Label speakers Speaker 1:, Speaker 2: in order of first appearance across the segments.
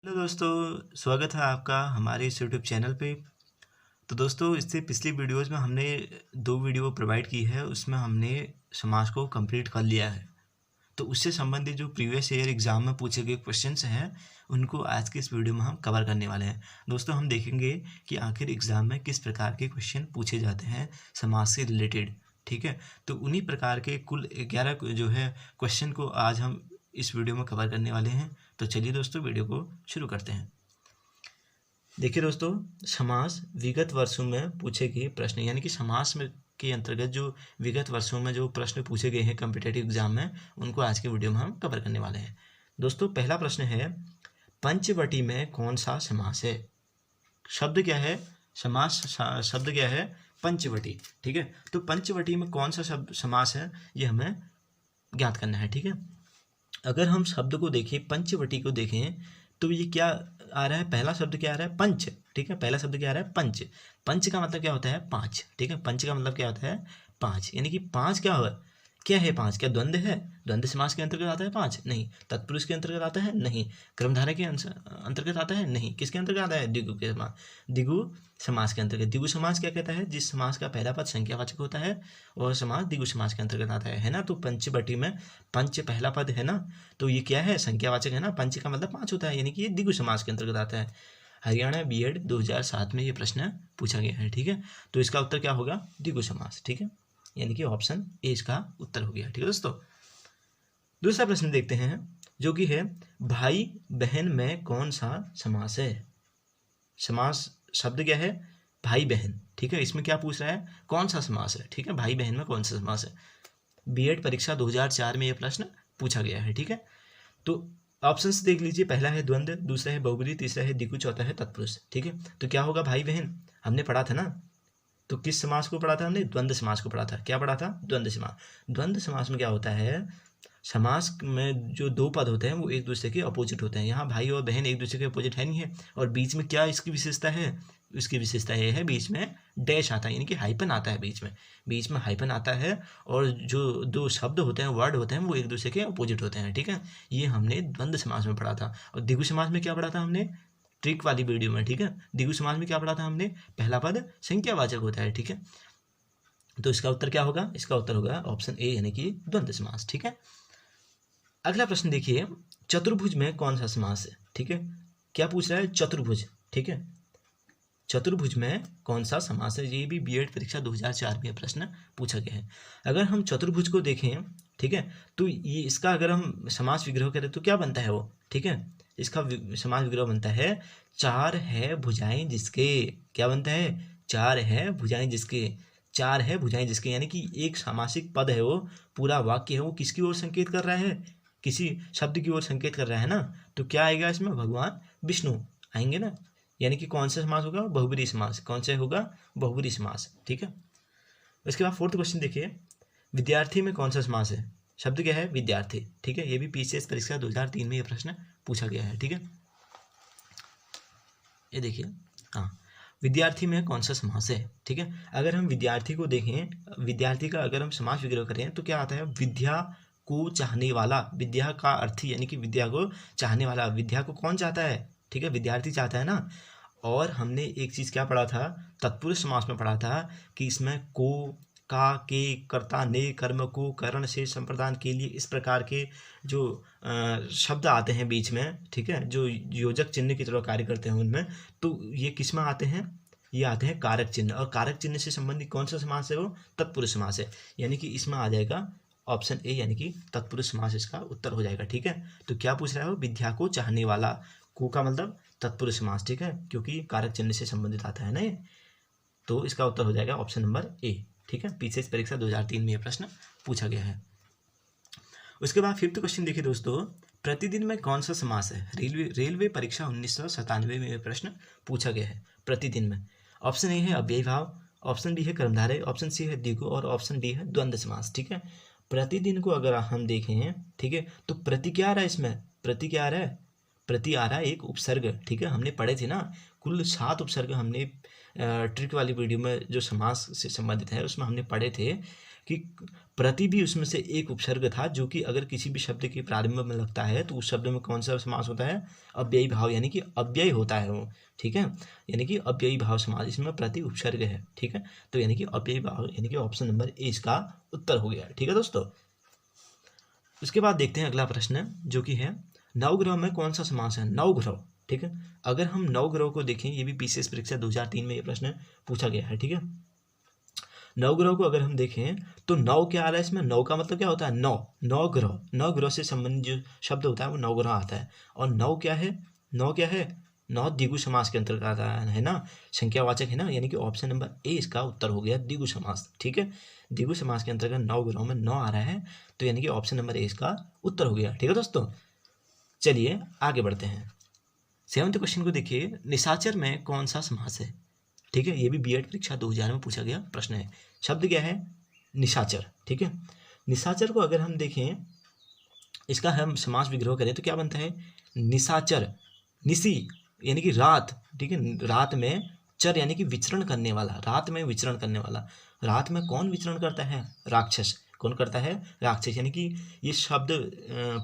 Speaker 1: Hello दोस्तों, स्वागत है आपका हमारे इस यूट्यूब चैनल पे। तो दोस्तों, इससे पिछली वीडियोस में हमने 2 वीडियो प्रोवाइड की है, उसमें हमने समाज को कंप्लीट कर लिया है। तो उससे संबंधित जो प्रीवियस ईयर एग्ज़ाम में पूछे गए क्वेश्चंस हैं, उनको आज के इस वीडियो में हम कवर करने वाले हैं। दोस्तों, हम देखेंगे कि आखिर एग्ज़ाम में किस प्रकार के क्वेश्चन पूछे जाते हैं समाज से रिलेटेड, ठीक है? तो उन्हीं प्रकार के कुल 11 जो है क्वेश्चन को आज हम इस वीडियो में कवर करने वाले हैं। तो चलिए दोस्तों, वीडियो को शुरू करते हैं। देखिए दोस्तों, समास विगत वर्षों में पूछे गए प्रश्न, यानी कि समास में के अंतर्गत जो विगत वर्षों में जो प्रश्न पूछे गए हैं कॉम्पिटिटिव एग्जाम में, उनको आज के वीडियो में हम कवर करने वाले हैं। दोस्तों, पहला प्रश्न है, पंचवटी में कौन सा समास है? शब्द क्या है? शब्द क्या है? पंचवटी। ठीक है, तो पंचवटी में कौन सा शब्द समास है, ये हमें ज्ञात करना है। ठीक है, अगर हम शब्द को देखें, पंचवटी को देखें, तो ये क्या आ रहा है? पहला शब्द क्या आ रहा है? पंच। ठीक है, पहला शब्द क्या आ रहा है? पंच। पंच का मतलब क्या होता है? पाँच। ठीक है, पंच का मतलब क्या होता है? पाँच, यानी कि पाँच क्या है? पाँच क्या द्वंद्व है? द्वंद्व समास के अंतर्गत आता है पाँच? नहीं। तत्पुरुष के अंतर्गत आता है? नहीं। कर्मधारय के अंतर्गत आता है? नहीं। किसके अंतर्गत आता है? द्विगु के समास। द्विगु समास के अंतर्गत। द्विगु समास क्या कहता है? जिस समास का पहला पद संख्यावाचक होता है, और समास द्विगु समास के अंतर्गत आता है ना? तो पंचवटी में पंच पहला पद है ना, तो ये क्या है? संख्यावाचक है ना। पंच का मतलब पाँच होता है, यानी कि ये द्विगु समास के अंतर्गत आता है। हरियाणा बीएड 2007 में ये प्रश्न पूछा गया है। ठीक है, तो इसका उत्तर क्या होगा? द्विगु समास। ठीक है, यानी कि ऑप्शन ए इसका उत्तर हो गया। ठीक है दोस्तों, दूसरा प्रश्न देखते हैं, जो कि है, भाई बहन में कौन सा समास है? समास शब्द क्या है? भाई बहन। ठीक है, इसमें क्या पूछ रहा है? कौन सा समास है? ठीक है, भाई बहन में कौन सा समास है? बीएड परीक्षा 2004 में यह प्रश्न पूछा गया है। ठीक है, तो ऑप्शंस देख लीजिए, पहला है द्वंद्व, दूसरा है बहुब्रीहि, तीसरा है द्विगु, चौथा है तत्पुरुष। ठीक है, तो क्या होगा? भाई बहन हमने पढ़ा था ना, तो किस समास को पढ़ा था हमने? द्वंद्व समास को पढ़ा था। क्या पढ़ा था? द्वंद्व समास। द्वंद्व समास में क्या होता है? समास में जो दो पद होते हैं वो एक दूसरे के अपोजिट होते हैं। यहाँ भाई और बहन एक दूसरे के अपोजिट है नहीं है, और बीच में क्या इसकी विशेषता है? इसकी विशेषता ये है, बीच में डैश आता है, यानी कि हाइपन आता है बीच में हाइपन आता है, और जो दो शब्द होते हैं, वर्ड होते हैं, वो एक दूसरे के अपोजिट होते हैं। ठीक है, ये हमने द्वंद्व समास में पढ़ा था। और द्विगु समास में क्या पढ़ा था हमने? ट्रिक वाली वीडियो में। ठीक है, द्विगु समास में क्या पढ़ा था हमने? पहला पद संख्यावाचक होता है। ठीक है, तो इसका उत्तर क्या होगा? इसका उत्तर होगा ऑप्शन ए, यानी कि द्वंद्व समास। ठीक है, अगला प्रश्न देखिए, चतुर्भुज में कौन सा समास है? ठीक है, क्या पूछ रहा है? चतुर्भुज। ठीक है, चतुर्भुज में कौन सा समास है? ये भी बीएड परीक्षा 2004 में प्रश्न पूछा गया है। अगर हम चतुर्भुज को देखें, ठीक है, तो ये इसका अगर हम समास विग्रह करें तो क्या बनता है वो? ठीक है, इसका समास विग्रह बनता है, चार है भुजाएं जिसके। क्या बनता है? चार है भुजाएं जिसके। चार है भुजाएं जिसके, यानी कि एक सामासिक पद है, वो पूरा वाक्य है, वो किसकी ओर संकेत कर रहा है? किसी शब्द की ओर संकेत कर रहा है ना। तो क्या आएगा इसमें? भगवान विष्णु आएंगे ना, यानी कि कौन सा समास होगा? बहुब्रीहि समास। कौन सा होगा? बहुब्रीहि समास। ठीक है, इसके बाद फोर्थ क्वेश्चन देखिए, विद्यार्थी में कौन सा समास है? शब्द क्या है? विद्यार्थी। ठीक है, ये भी पीसीएस परीक्षा 2003 में ये प्रश्न पूछा गया है। ठीक है, ये देखिए, हाँ, विद्यार्थी में कौन सा समास है? ठीक है, अगर हम विद्यार्थी को देखें, विद्यार्थी का अगर हम समास विग्रह करें तो क्या आता है? विद्या को चाहने वाला। विद्या का अर्थ यानी कि विद्या को चाहने वाला। विद्या को कौन चाहता है? ठीक है, विद्यार्थी चाहता है ना। और हमने एक चीज़ क्या पढ़ा था? तत्पुरुष समास में पढ़ा था कि इसमें को, का, के, कर्ता, ने, कर्म को, करण से संप्रदान के लिए, इस प्रकार के जो शब्द आते हैं बीच में, ठीक है, जो योजक चिन्ह की तरह कार्य करते हैं उनमें, तो ये किस में आते हैं? ये आते हैं कारक चिन्ह। और कारक चिन्ह से संबंधित कौन सा समास है? वो तत्पुरुष समास है, यानी कि इसमें आ जाएगा ऑप्शन ए, यानी कि तत्पुरुष समास इसका उत्तर हो जाएगा। ठीक है, तो क्या पूछ रहा है वो? विद्या को चाहने वाला। को का मतलब तत्पुरुष समास। ठीक है, क्योंकि कारक चिन्ह से संबंधित आता है ना ये, तो इसका उत्तर हो जाएगा ऑप्शन नंबर ए। ठीक है, पीसीएस परीक्षा 2003 में यह प्रश्न पूछा गया है। उसके बाद फिफ्थ क्वेश्चन देखिए दोस्तों, प्रतिदिन में कौन सा समास है? रेलवे परीक्षा 1997 में यह प्रश्न पूछा गया है। प्रतिदिन में ऑप्शन ए है अव्ययी भाव, ऑप्शन बी है कर्मधारय, ऑप्शन सी है द्विगु, और ऑप्शन डी है द्वंद्व समास। ठीक है, प्रतिदिन को अगर हम देखें, ठीक है, तो प्रति क्या आ रहा है इसमें? प्रति क्या आ रहा है? प्रति आ रहा है एक उपसर्ग। ठीक है, हमने पढ़े थे ना, कुल 7 उपसर्ग हमने ट्रिक वाली वीडियो में जो समास से संबंधित है उसमें हमने पढ़े थे कि प्रति भी उसमें से एक उपसर्ग था, जो कि अगर किसी भी शब्द के प्रारंभ में लगता है तो उस शब्द में कौन सा समास होता है, अव्ययी भाव, यानी कि अव्यय होता है वो, ठीक है, यानी कि अव्ययी भाव समास, इसमें प्रति उपसर्ग है, ठीक है, तो यानी कि अव्ययी भाव, यानी कि ऑप्शन नंबर ए इसका उत्तर हो गया, ठीक है दोस्तों। उसके बाद देखते हैं अगला प्रश्न, जो कि है नवग्रह में कौन सा समास है, नवग्रह, ठीक है। अगर हम नवग्रह को देखें, ये भी पीसीएस परीक्षा 2003 में ये प्रश्न पूछा गया है, ठीक है। नवग्रह को अगर हम देखें तो नव क्या आ रहा है इसमें, नव का मतलब क्या होता है, नौ, नवग्रह, नवग्रह से संबंधित जो शब्द होता है वो नवग्रह आता है। और नव क्या है, नौ क्या है, नौ द्विगु समास के अंतर्गत आता है ना, संख्यावाचक है ना, यानी कि ऑप्शन नंबर ए इसका उत्तर हो गया, द्विगु समास, ठीक है। द्विगु समास के अंतर्गत नवग्रह में नौ आ रहा है, तो यानी कि ऑप्शन नंबर ए इसका उत्तर हो गया, ठीक है दोस्तों। चलिए आगे बढ़ते हैं। 7th क्वेश्चन को देखिए, निशाचर में कौन सा समास है, ठीक है, ये भी बीएड परीक्षा 2000 में पूछा गया प्रश्न है। शब्द क्या है, निशाचर, ठीक है। निशाचर को अगर हम देखें, इसका हम समास विग्रह करें तो क्या बनता है, निशाचर, निशी यानी कि रात, ठीक है, रात में, चर यानी कि विचरण करने वाला, रात में विचरण करने वाला। रात में कौन विचरण करता है, राक्षस, कौन करता है, राक्षस, यानी कि ये शब्द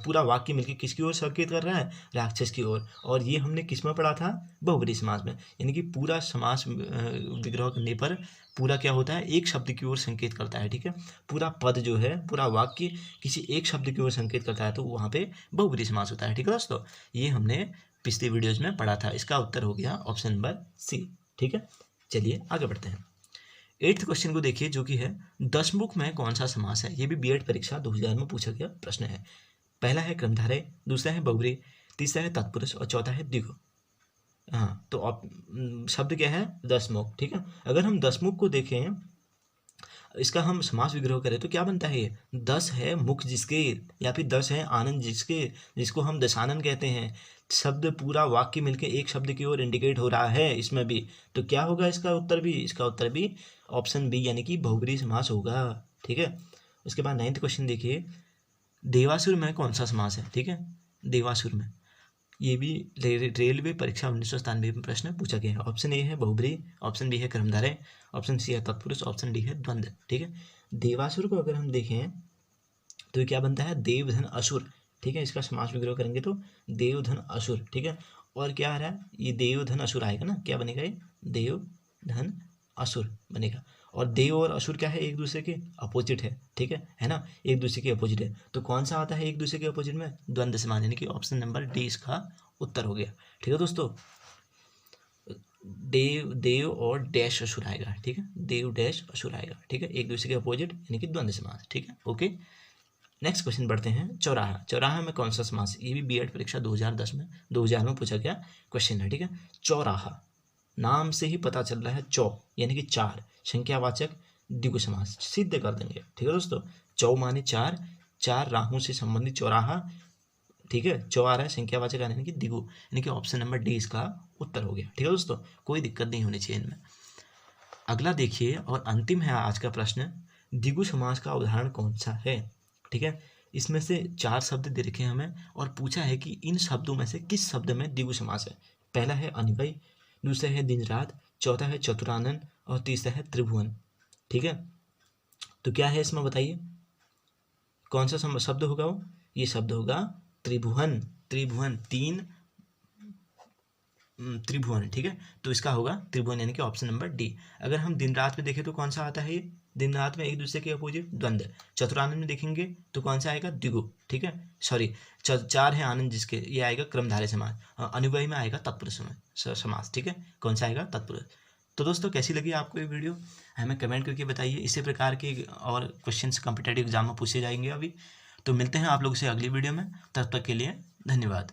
Speaker 1: पूरा वाक्य मिलकर किसकी ओर संकेत कर रहा है, राक्षस की ओर। और ये हमने किस में पढ़ा था, बहुब्रीहि समास में, यानी कि पूरा समास विग्रह करने पर पूरा क्या होता है, एक शब्द की ओर संकेत करता है, ठीक है। पूरा पद जो है, पूरा वाक्य किसी एक शब्द की ओर संकेत करता है, तो वहाँ पे बहुब्रीहि समास होता है, ठीक है दोस्तों। ये हमने पिछले वीडियोज में पढ़ा था, इसका उत्तर हो गया ऑप्शन नंबर सी, ठीक है। चलिए आगे बढ़ते हैं। 8th क्वेश्चन को देखिए, जो कि है दशमुख में कौन सा समास है, ये भी बीएड परीक्षा 2000 में पूछा गया प्रश्न है। पहला है क्रमधारय, दूसरा है बहुब्रीहि, तीसरा है तत्पुरुष और चौथा है द्विगु। हाँ, तो शब्द क्या है, दशमुख, ठीक है। अगर हम दशमुख को देखें, इसका हम समास विग्रह करें तो क्या बनता है, ये 10 है मुख जिसके, या फिर 10 है आनंद जिसके, जिसको हम दशानन कहते हैं। शब्द पूरा वाक्य मिलके एक शब्द की ओर इंडिकेट हो रहा है इसमें भी, तो क्या होगा इसका उत्तर भी, इसका उत्तर भी ऑप्शन बी यानी कि बहुब्रीहि समास होगा, ठीक है। उसके बाद 9th क्वेश्चन देखिए, देवासुर में कौन सा समास है, ठीक है। देवासुर में, ये भी रेलवे परीक्षा 1997 में प्रश्न पूछा गया है। ऑप्शन ए है बहुब्रीहि, ऑप्शन बी है क्रमधारय, ऑप्शन सी है तत्पुरुष, ऑप्शन डी है द्वंद्व, ठीक है। देवासुर को अगर हम देखें तो ये क्या बनता है, देवधन असुर, ठीक है। इसका समास विग्रह करेंगे तो देवधन असुर, ठीक है। और क्या आ रहा है, ये देवधन असुर आएगा ना, क्या बनेगा, ये देवधन असुर बनेगा। और देव और असुर क्या है, एक दूसरे के अपोजिट है, ठीक है ना, एक दूसरे के अपोजिट है। तो कौन सा आता है एक दूसरे के अपोजिट में, द्वंद्व समास, यानी कि ऑप्शन नंबर डी इसका उत्तर हो गया, ठीक है दोस्तों। देव और डैश असुर आएगा, ठीक है, देव डैश असुर आएगा, ठीक है, एक दूसरे के अपोजिट यानी कि द्वंद्व समास, ठीक है, ओके। नेक्स्ट क्वेश्चन बढ़ते हैं, चौराहा, चौराहा में कौन सा समास, ये भी बीएड परीक्षा 2010 में पूछा गया क्वेश्चन है, ठीक है। चौराहा, नाम से ही पता चल रहा है, चौ यानी कि चार, संख्यावाचक द्विगु समास, सिद्ध कर देंगे, ठीक है दोस्तों। चौ माने चार, चार राहों से संबंधित चौराहा, ठीक है, चौ आ रहा है, संख्यावाचक यानी कि द्विगु, यानी कि ऑप्शन नंबर डी इसका उत्तर हो गया, ठीक है दोस्तों, कोई दिक्कत नहीं होनी चाहिए इनमें। अगला देखिए और अंतिम है आज का प्रश्न, द्विगु समास का उदाहरण कौन सा है, ठीक है। इसमें से 4 शब्द दे रखे हैं हमें और पूछा है कि इन शब्दों में से किस शब्द में द्विगु समास है। पहला है अनिवय, दूसरा है दिन रात, चौथा है चतुरानन और तीसरा है त्रिभुवन, ठीक है। तो क्या है इसमें बताइए, कौन सा शब्द होगा वो, ये शब्द होगा त्रिभुवन, त्रिभुवन, 3 त्रिभुवन, ठीक है। तो इसका होगा त्रिभुवन यानी कि ऑप्शन नंबर डी। अगर हम दिन रात में देखें तो कौन सा आता है, ये दिन रात में एक दूसरे के अपोजिट द्वंद्व। चतुरानंद में देखेंगे तो कौन सा आएगा, द्विगु, ठीक है, सॉरी, चार है आनंद जिसके, ये आएगा क्रमधारय समास। अनुव्यय में आएगा तत्पुरुष समास, ठीक है, कौन सा आएगा, तत्पुरुष। तो दोस्तों कैसी लगी आपको ये वीडियो, हमें कमेंट करके बताइए। इसी प्रकार के और क्वेश्चंस कॉम्पिटिटिव एग्जाम में पूछे जाएंगे अभी। तो मिलते हैं आप लोगों से अगली वीडियो में, तब तक के लिए धन्यवाद।